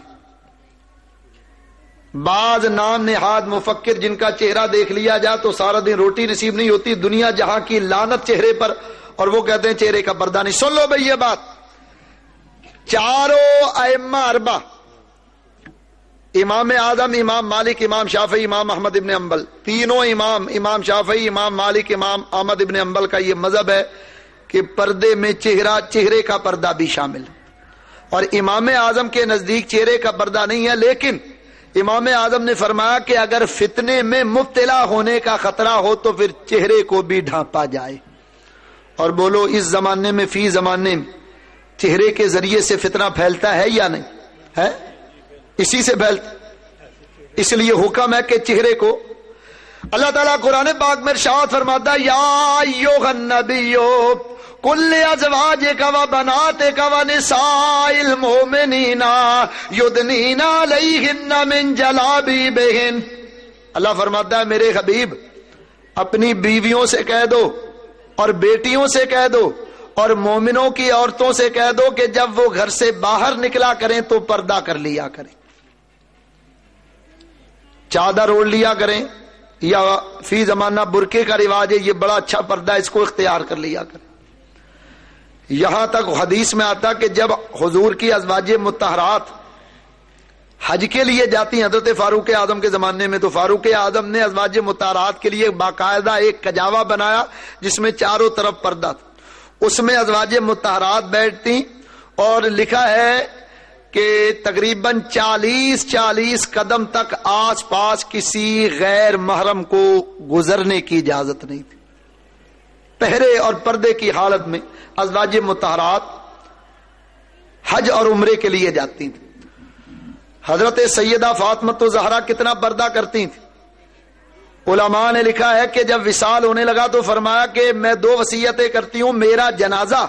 بعض نام نہاد مفکر جن کا چہرہ دیکھ لیا جائے تو سارا دن روٹی نصیب نہیں ہوتی, دنیا جہاں کی لعنت چہرے پر, اور وہ کہتے ہیں چہرے کا پردہ نہیں. سن لو بھئی یہ بات, چاروں ائمہ 4 امام اعظم, امام مالک, امام شافعی, امام احمد ابن حنبل, تینوں امام شافعی, امام مالک, امام احمد ابن حنبل کا یہ مذہب ہے کہ پردے میں چہرے کا پردہ بھی شامل. اور امام اعظم کے نزدیک چہرے کا پردہ نہیں ہے, لیکن امام اعظم نے فرمایا کہ اگر فتنے میں مبتلا ہونے کا خطرہ ہو تو پھر چہرے کو بھی ڈھانپا جائے. اور بولو اس زمانے میں, فی زمانے میں چہرے کے ذریعے سے فتنہ پھیلتا ہے یا نہیں ہے؟ اسی سے پھیلتا. اس لیے حکم ہے کہ چہرے کو, اللہ تعالیٰ قرآن پاک میں ارشاد فرماتا ہے یا ایھا النبی قل لازواجک و بناتک و نساء المؤمنین یدنین علیہن من جلابیبہن. اللہ فرماتا ہے میرے حبیب اپنی بیویوں سے کہہ دو اور بیٹیوں سے کہہ دو اور مومنوں کی عورتوں سے کہہ دو کہ جب وہ گھر سے باہر نکلا کریں تو پردہ کر لیا کریں, چادر اوڑھ لیا کریں, یا فی زمانہ برقعے کا رواج ہے, یہ بڑا اچھا پردہ, اس کو اختیار کر لیا کریں. یہاں تک حدیث میں آتا کہ جب حضور کی ازواج مطہرات حج کے لیے جاتی ہیں حضرت فاروق اعظم کے زمانے میں, تو فاروق اعظم نے ازواج مطہرات کے لیے باقاعدہ ایک کجاوا بنایا جس میں چاروں طرف پردہ تھا. اس میں ازواج مطہرات بیٹھتی, اور لکھا ہے کہ تقریباً 40 قدم تک آس پاس کسی غیر محرم کو گزرنے کی اجازت نہیں تھی. پہرے اور پردے کی حالت میں ازواج مطہرات حج اور عمرے کے لیے جاتی تھیں. حضرت سیدہ فاطمہ الزہرا کتنا پردہ کرتی تھیں. علماء نے لکھا ہے کہ جب وصال ہونے لگا تو فرمایا کہ میں 2 وصیتیں کرتی ہوں, میرا جنازہ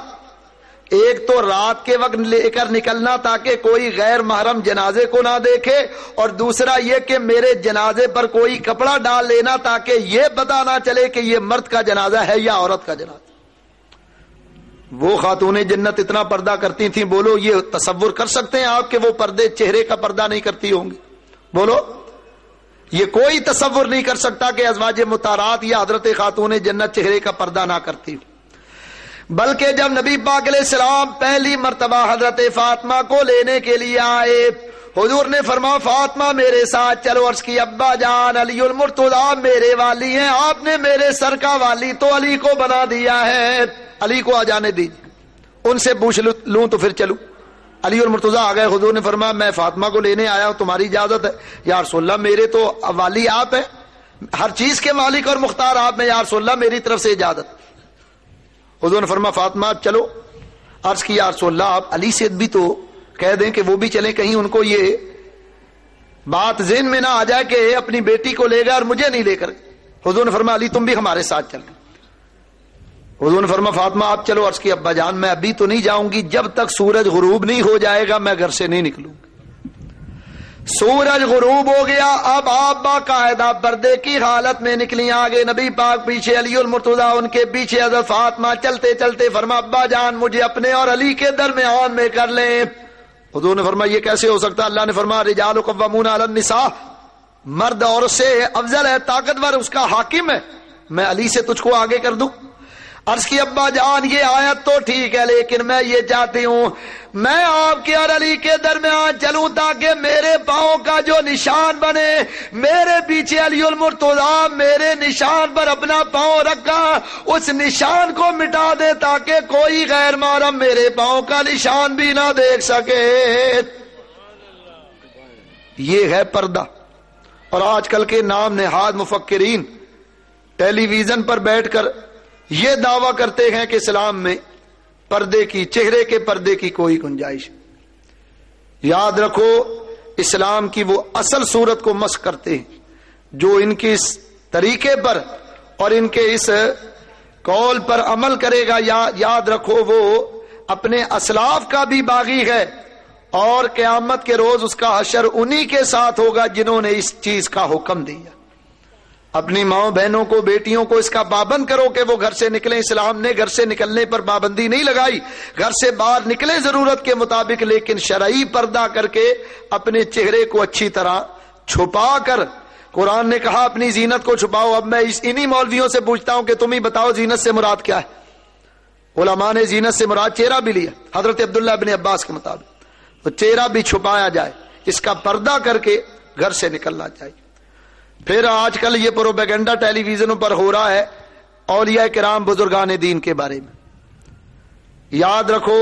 ایک تو رات کے وقت لے کر نکلنا تاکہ کوئی غیر محرم جنازے کو نہ دیکھے، اور دوسرا یہ کہ میرے جنازے پر کوئی کپڑا ڈال لینا تاکہ یہ پتہ نہ چلے کہ یہ مرد کا جنازہ ہے یا عورت کا جنازہ۔ وہ خاتون جنت اتنا پردہ کرتی تھیں، بولو یہ تصور کر سکتے ہیں آپ کہ وہ پردے چہرے کا پردہ نہیں کرتی ہوں گی؟ بولو، یہ کوئی تصور نہیں کر سکتا کہ ازواج مطہرات یا حضرت خاتون جنت چہرے کا پردہ نہ کرتی ہوں۔ بلکہ جب نبی پاک علیہ السلام پہلی مرتبہ حضرت فاطمہ کو لینے کے لیے آئے، حضور نے فرمایا فاطمہ میرے ساتھ چلو۔ عرض کی ابا جان علی المرتضیٰ میرے والی ہیں، آپ نے میرے سر کا والی تو علی کو بنا دیا ہے، علی کو آ جانے دیجیے، ان سے پوچھ لوں تو پھر چلوں۔ علی المرتضیٰ آ گئے، حضور نے فرمایا میں فاطمہ کو لینے آیا ہوں، تمہاری اجازت ہے؟ یا رسول اللہ میرے تو والی آپ ہیں، ہر چیز کے مالک اور مختار آپ ہیں، یا رسول اللہ میری طرف سے اجازت۔ حضور نے فرمایا فاطمہ چلو۔ عرض کی یا رسول اللہ آپ علی سے بھی تو کہہ دیں کہ وہ بھی چلیں، کہیں ان کو یہ بات ذہن میں نہ آ جائے کہ اپنی بیٹی کو لے گا اور مجھے نہیں لے کر۔ حضور نے فرمایا علی تم بھی ہمارے ساتھ چل۔ حضور نے فرمایا فاطمہ آپ چلو۔ عرض کی ابا جان میں ابھی تو نہیں جاؤں گی، جب تک سورج غروب نہیں ہو جائے گا میں گھر سے نہیں نکلوں گی۔ سورج غروب ہو گیا، اب آپ باقاعدہ پردے کی حالت میں نکلی، آگے نبی پاک پیچھے علی المرتضیٰ ان کے پیچھے حضرت فاطمہ، چلتے چلتے فرمایا ابا جان مجھے اپنے اور علی کے درمیان میں کر لیں۔ حضور نے فرمایا یہ کیسے ہو سکتا؟ اللہ نے فرمایا رجال قوامون علی النساء، مرد عورت سے افضل ہے، طاقتور اس کا حاکم ہے، میں علی سے تجھ کو آگے کر دوں؟ عرض کی ابا جان یہ آیت تو ٹھیک ہے لیکن میں یہ چاہتی ہوں میں آپ کے اور علی کے درمیان چلوں تاکہ میرے پاؤں کا جو نشان بنے، میرے پیچھے علی المرتضیٰ میرے نشان پر اپنا پاؤں رکھا، اس نشان کو مٹا دے تاکہ کوئی غیر محرم میرے پاؤں کا نشان بھی نہ دیکھ سکے۔ یہ ہے پردہ۔ اور آج کل کے نام نہاد مفکرین ٹیلی ویژن پر بیٹھ کر یہ دعویٰ کرتے ہیں کہ اسلام میں پردے کی، چہرے کے پردے کی کوئی گنجائش۔ یاد رکھو اسلام کی وہ اصل صورت کو مسخ کرتے ہیں جو ان کے اس طریقے پر اور ان کے اس قول پر عمل کرے گا، یاد رکھو وہ اپنے اسلاف کا بھی باغی ہے، اور قیامت کے روز اس کا حشر انہی کے ساتھ ہوگا جنہوں نے اس چیز کا حکم دیا۔ اپنی ماں بہنوں کو، بیٹیوں کو اس کا پابند کرو کہ وہ گھر سے نکلیں۔ اسلام نے گھر سے نکلنے پر پابندی نہیں لگائی، گھر سے باہر نکلے ضرورت کے مطابق، لیکن شرعی پردہ کر کے اپنے چہرے کو اچھی طرح چھپا کر۔ قرآن نے کہا اپنی زینت کو چھپاؤ۔ اب میں انہی مولویوں سے پوچھتا ہوں کہ تم ہی بتاؤ زینت سے مراد کیا ہے؟ علماء نے زینت سے مراد چہرہ بھی لیا، حضرت عبداللہ ابن عباس کے مطابق تو چہرہ بھی چھپایا جائے، اس کا پردہ کر کے گھر سے نکلنا چاہیے۔ پھر آج کل یہ پروپیگنڈا ٹیلی ویژنوں پر ہو رہا ہے اولیاء کرام بزرگان دین کے بارے میں۔ یاد رکھو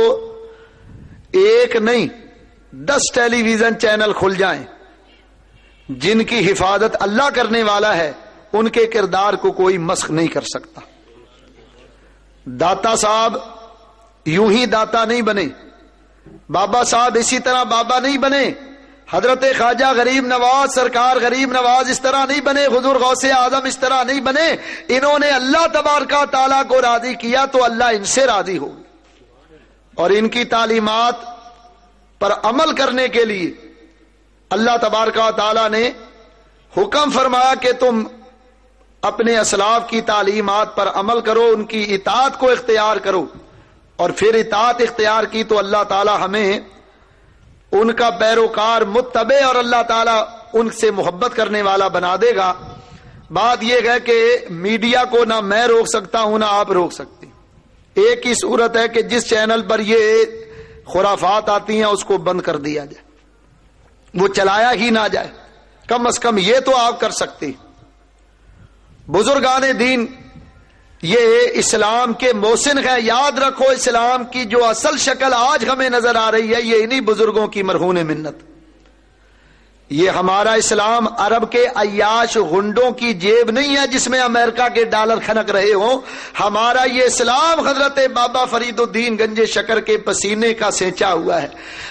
ایک نہیں 10 ٹیلی ویژن چینل کھل جائیں، جن کی حفاظت اللہ کرنے والا ہے، ان کے کردار کو کوئی مسخ نہیں کر سکتا۔ داتا صاحب یوں ہی داتا نہیں بنے، بابا صاحب اسی طرح بابا نہیں بنے، حضرت خواجہ غریب نواز سرکار غریب نواز اس طرح نہیں بنے، حضور غوث اعظم اس طرح نہیں بنے۔ انہوں نے اللہ تبارک و تعالیٰ کو راضی کیا تو اللہ ان سے راضی ہوگی، اور ان کی تعلیمات پر عمل کرنے کے لیے اللہ تبارک و تعالیٰ نے حکم فرمایا کہ تم اپنے اسلاف کی تعلیمات پر عمل کرو، ان کی اطاعت کو اختیار کرو، اور پھر اطاعت اختیار کی تو اللہ تعالیٰ ہمیں ان کا پیروکار متبع اور اللہ تعالیٰ ان سے محبت کرنے والا بنا دے گا۔ بات یہ ہے کہ میڈیا کو نہ میں روک سکتا ہوں نہ آپ روک سکتے، ایک ہی صورت ہے کہ جس چینل پر یہ خرافات آتی ہیں اس کو بند کر دیا جائے، وہ چلایا ہی نہ جائے، کم از کم یہ تو آپ کر سکتے۔ بزرگان دین یہ اسلام کے محسن ہے۔ یاد رکھو اسلام کی جو اصل شکل آج ہمیں نظر آ رہی ہے یہ انہی بزرگوں کی مرہون منت۔ یہ ہمارا اسلام عرب کے عیاش غنڈوں کی جیب نہیں ہے جس میں امریکہ کے ڈالر کھنک رہے ہوں، ہمارا یہ اسلام حضرت بابا فرید الدین گنج شکر کے پسینے کا سینچا ہوا ہے،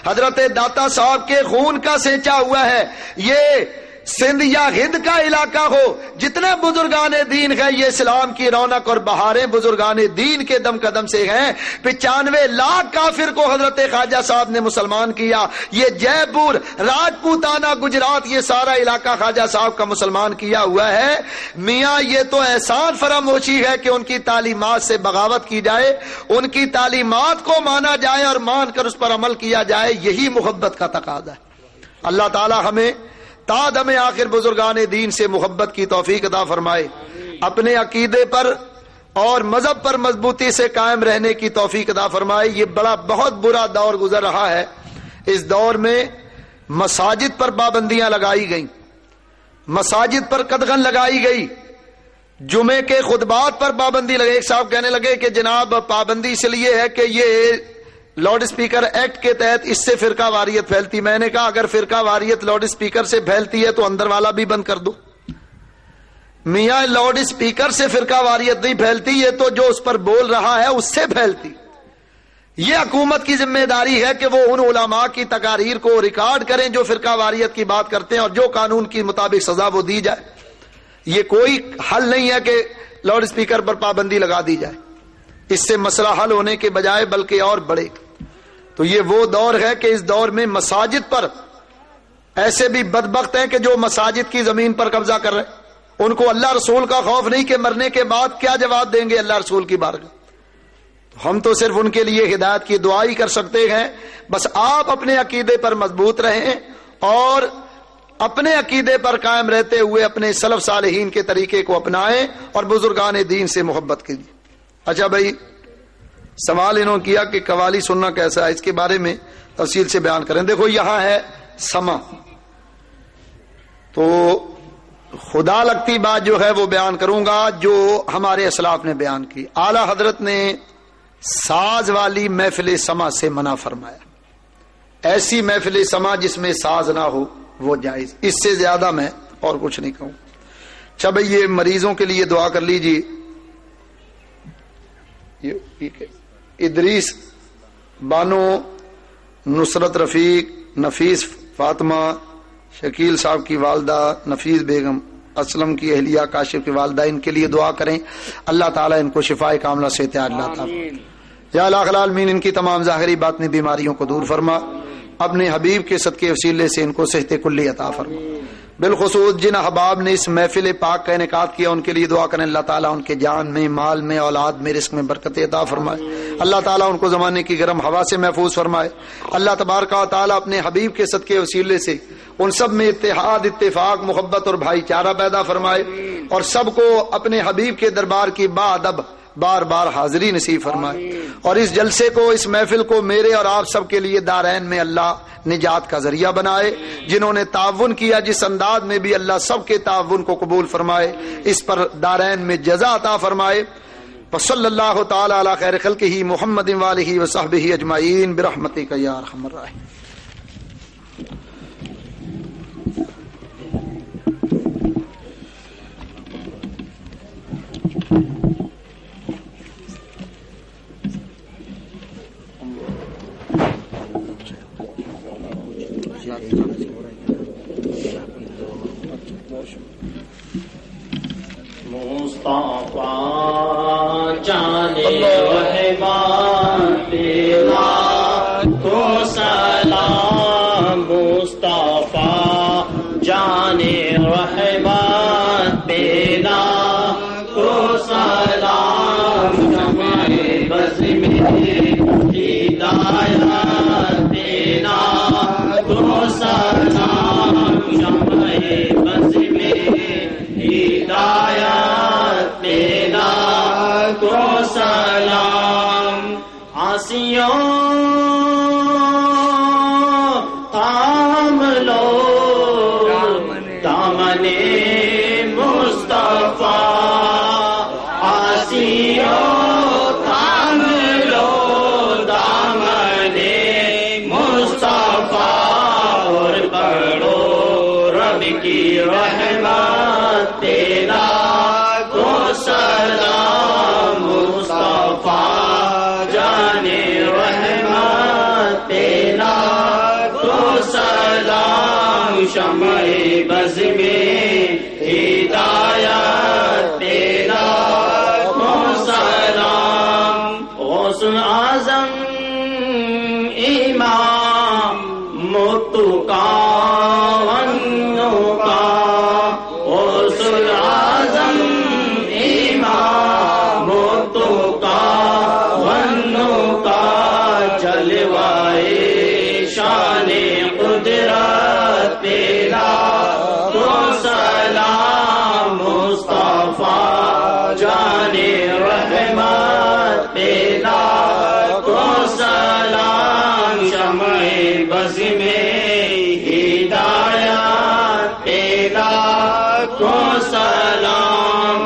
حضرت داتا صاحب کے خون کا سینچا ہوا ہے۔ یہ سندھ یا ہند کا علاقہ ہو، جتنے بزرگان دین ہیں یہ اسلام کی رونق اور بہاریں بزرگان دین کے دم قدم سے ہیں۔ 95 لاکھ کافر کو حضرت خواجہ صاحب نے مسلمان کیا۔ یہ جے پور، راجپوتانہ، گجرات، یہ سارا علاقہ خواجہ صاحب کا مسلمان کیا ہوا ہے۔ میاں یہ تو احسان فراموشی ہے کہ ان کی تعلیمات سے بغاوت کی جائے، ان کی تعلیمات کو مانا جائے اور مان کر اس پر عمل کیا جائے، یہی محبت کا تقاضا ہے۔ اللہ تعالی ہمیں تا دم آخر بزرگان دین سے محبت کی توفیق عطا فرمائے، اپنے عقیدے پر اور مذہب پر مضبوطی سے قائم رہنے کی توفیق عطا فرمائے۔ یہ بہت برا دور گزر رہا ہے۔ اس دور میں مساجد پر پابندیاں لگائی گئیں، مساجد پر قدغن لگائی گئی، جمعے کے خطبات پر پابندی لگے۔ ایک صاحب کہنے لگے کہ جناب پابندی اس لیے ہے کہ یہ لاؤڈ اسپیکر ایکٹ کے تحت اس سے فرقہ واریت پھیلتی۔ میں نے کہا اگر فرقہ واریت لاؤڈ اسپیکر سے پھیلتی ہے تو اندر والا بھی بند کر دو۔ میاں لاؤڈ اسپیکر سے فرقہ واریت نہیں پھیلتی، یہ تو جو اس پر بول رہا ہے اس سے پھیلتی۔ یہ حکومت کی ذمہ داری ہے کہ وہ ان علماء کی تقاریر کو ریکارڈ کریں جو فرقہ واریت کی بات کرتے ہیں، اور جو قانون کی مطابق سزا وہ دی جائے۔ یہ کوئی حل نہیں ہے کہ لاؤڈ اسپیکر پر پابندی لگا دی جائے، اس سے مسئلہ حل ہونے کے بجائے بلکہ اور بڑھے۔ تو یہ وہ دور ہے کہ اس دور میں مساجد پر ایسے بھی بدبخت ہیں کہ جو مساجد کی زمین پر قبضہ کر رہے ہیں، ان کو اللہ رسول کا خوف نہیں کہ مرنے کے بعد کیا جواب دیں گے اللہ رسول کی بارگاہ۔ ہم تو صرف ان کے لیے ہدایت کی دعا ہی کر سکتے ہیں۔ بس آپ اپنے عقیدے پر مضبوط رہیں اور اپنے عقیدے پر قائم رہتے ہوئے اپنے سلف صالحین کے طریقے کو اپنائیں اور بزرگان دین سے محبت کیجیے۔ اچھا بھائی، سوال انہوں نے کیا کہ قوالی سننا کیسا ہے، اس کے بارے میں تفصیل سے بیان کریں۔ دیکھو یہاں ہے سما، تو خدا لگتی بات جو ہے وہ بیان کروں گا جو ہمارے اسلاف نے بیان کی۔ اعلی حضرت نے ساز والی محفل سما سے منع فرمایا۔ ایسی محفل سما جس میں ساز نہ ہو وہ جائز، اس سے زیادہ میں اور کچھ نہیں کہوں۔ اچھا بھائی، یہ مریضوں کے لیے دعا کر لیجیے۔ ادریس بانو، نصرت رفیق، نفیس فاطمہ، شکیل صاحب کی والدہ نفیس بیگم، اسلم کی اہلیہ کاشف کی والدہ، ان کے لیے دعا کریں۔ اللہ تعالیٰ ان کو شفائے کاملہ سے اللہ تعالیٰ یا الہ العالمین ان کی تمام ظاہری باطنی بیماریوں کو دور فرما، اپنے حبیب کے صدقے وسیلے سے ان کو صحت کلی عطا فرما۔ بالخصوص جن احباب نے اس محفل پاک کا انعقاد کیا ان کے لیے دعا کریں، اللہ تعالیٰ ان کے جان میں، مال میں، اولاد میں، رزق میں برکت عطا فرمائے۔ اللہ تعالیٰ ان کو زمانے کی گرم ہوا سے محفوظ فرمائے۔ اللہ تبارک و تعالیٰ اپنے حبیب کے صدقے وسیلے سے ان سب میں اتحاد، اتفاق، محبت اور بھائی چارہ پیدا فرمائے، اور سب کو اپنے حبیب کے دربار کی باادب بار بار حاضری نصیب فرمائے، اور اس جلسے کو، اس محفل کو میرے اور آپ سب کے لیے دارین میں اللہ نجات کا ذریعہ بنائے۔ جنہوں نے تعاون کیا جس انداز میں بھی، اللہ سب کے تعاون کو قبول فرمائے، اس پر دارین میں جزا عطا فرمائے۔ وصلی اللہ تعالی علی خیر خلقہ محمد وآلہ وصحبہ اجمعین برحمتک یا ارحم الراحمین۔ مصطفیٰ جانے رحمان تیرا تو سلام، مصطفیٰ جانے رحمان تیرا تو سلام، ہمارے بز میں ہدایت تیرا تو سلام، ہمارے بز میں ہدایت تیرا تو سلام۔ عاصیوں تام لو دامن مصطفیٰ، عاصیوں تام لو دامن مصطفیٰ، اور پڑھو رب کی رحمت تیرا تو سلام، مصطفیٰ جانے رحمت تیرا تو سلام، شمع بزم غوث اعظم امام متقاونوں کا غوث اعظم امام متقاونوں کا جلوائے شان قدرت تیرا تو سلام مصطفیٰ جان رحمت تیرا تو سلام شمع بز میں ہدایت تیرا تو سلام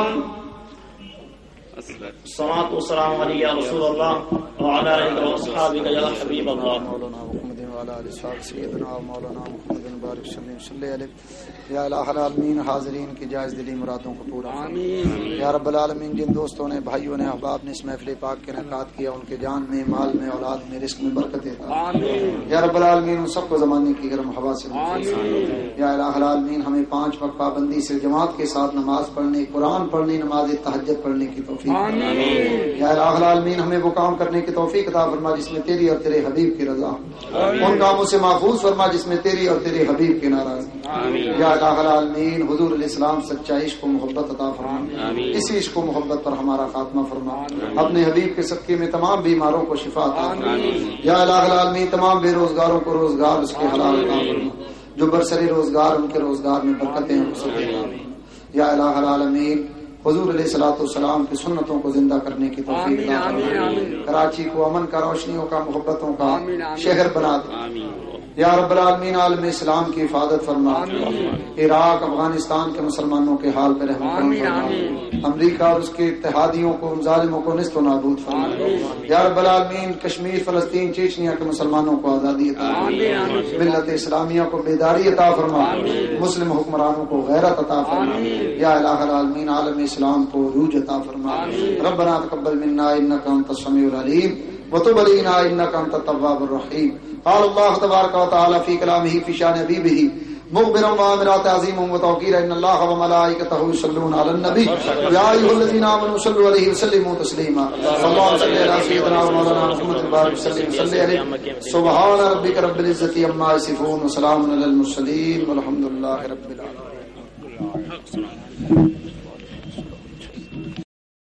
الصلاة والسلام علیہ یا رسول اللہ وعلی آلہ واصحابہ یا حبیب اللہ مولانا محمد وعلی آل سیدنا مولانا محمد بارک صلی علیہ یا الہ العالمین حاضرین کی جائز دلی مرادوں کو پورا آمین یا رب العالمین جن دوستوں نے بھائیوں نے احباب نے اس محفل پاک کے انعقاد کیا ان کے جان میں مال میں اولاد میں رزق میں برکت عطا آمین یا رب العالمین ان سب کو زمانے کی گرم ہوا سے آمین یا الہ العالمین ہمیں 5 وقت پابندی سے جماعت کے ساتھ نماز پڑھنے قرآن پڑھنے نماز تہجد پڑھنے کی توفیق آمین یا الہ العالمین ہمیں وہ کام کرنے کی توفیق عطا فرما جس میں تیری اور تیرے حبیب کی رضا ان کاموں سے محفوظ فرما جس میں تیری اور تیرے حبیب کی ناراضگی یا الہ العالمین حضور الاسلام سچا عشق و محبت عطا فرما اسی عشق و محبت پر ہمارا خاتمہ فرما اپنے حبیب کے صدقے میں تمام بیماروں کو شفا عطا فرما یا الہ العالمین تمام بے روزگاروں کو روزگار اس کے حلال عطا فرما جو برسر روزگار ان کے روزگار میں برکتیں یا الہ العالمین حضور علیہ الصلوۃ والسلام کی سنتوں کو زندہ کرنے کی توفیق عطا فرما کراچی کو امن کا روشنیوں کا محبتوں کا شہر بنا دے یا رب العالمین عالم اسلام کی حفاظت فرما عراق افغانستان کے مسلمانوں کے حال پر رحم فرما امریکہ اور اس کے اتحادیوں کو ظالموں کو نیست و نابود فرما یا رب العالمین کشمیر فلسطین چیچنیا کے مسلمانوں کو آزادی عطا فرما ملت اسلامیہ کو بیداری عطا فرما مسلم حکمرانوں کو غیرت عطا فرما یا الہ العالمین عالم اسلام کو عروج عطا فرما ربنا تقبل منا انک انت السمیع العلیم وتب علینا انک انت التواب الرحیم قال الله تبارك وتعالى في كلامه في شان حبيبه مخبرا وامرات عظيم وتوقيرا ان الله وملائكته يصلون على النبي يا ايها الذين امنوا صلوا عليه وسلموا تسليما اللهم صل على سيدنا مولانا محمد بارك وسلم عليه سبحان ربك رب العزه عما يصفون وسلام على المرسلين والحمد لله رب العالمين